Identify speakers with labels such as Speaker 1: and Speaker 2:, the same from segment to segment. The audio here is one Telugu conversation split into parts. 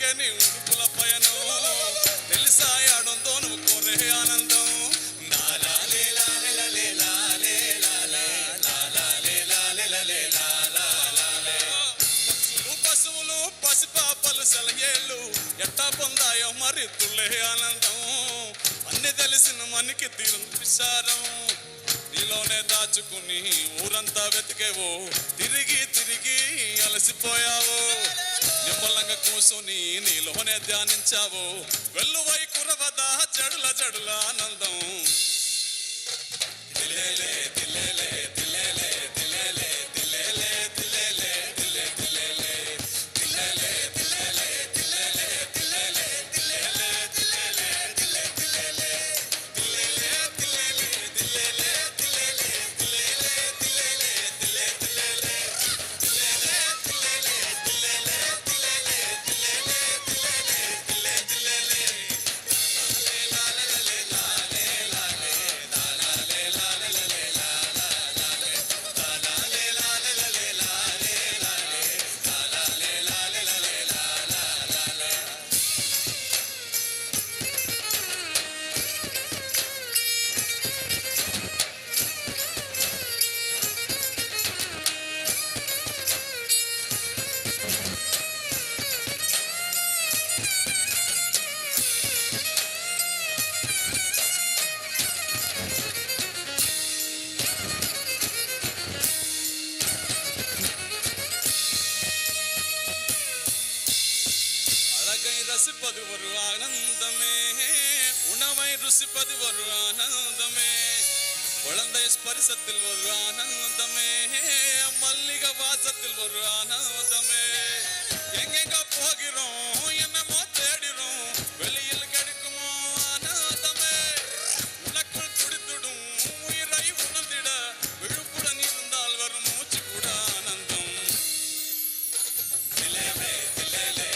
Speaker 1: అందుకే నీ ఉడుకుల పయనం తెలిసాయాడుందో నువ్వు కోరే ఆనందం పశువులు పసిపాపలు సెలయేళ్ళు ఎట్టా పొందాయో మరి తుళ్ళే ఆనందం అన్ని తెలిసిన మనకి తీరం విచారం నీలోనే దాచుకుని ఊరంతా వెతికేవో తిరిగి తిరిగి అలసిపోయావో నిమ్మలంగా కూసుని నీలోనే ధ్యానించావో వెల్లువై కురవదా జడుల జడుల ఆనందం తిలేలే తిలేలే తిలేలే తిలేలే తిలేలే తిలేలే తిలే తిలేలే తిలేలే తిలేలే తిలేలే తిలేలే తిలేలే తిలేలే తిలే తిలేలే తిలేలే తిలేలే తిలేలే తిలేలే తిలేలే తిలేలే తిలే తిలేలే తిలేలే తిలేలే తిలేలే తిలేలే తిలేలే తిలేలే తిలే తిలేలే లాలే లాలే లాలే లాలే లాలే ரசிப்பது ஒரு ஆனந்தமே உணவை ருசிப்பது ஒரு ஆனந்தமே குழந்தை ஸ்பரிசத்தில் ஒரு ஆனந்தமே மல்லிகை வாசத்தில் ஒரு ஆனந்தமே எங்கெங்க போகிறோம் என்னமோ தேடிறோம் வெளியில் கிடைக்குமோ ஆனந்தமே உனக்குள் துடித்துடும் உயிரை உணர்ந்திட விழுப்புடன் இருந்தால் வரும் மூச்சு கூட ஆனந்தம் திலேலே திலேலே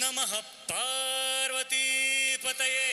Speaker 2: नमः पार्वती पतये।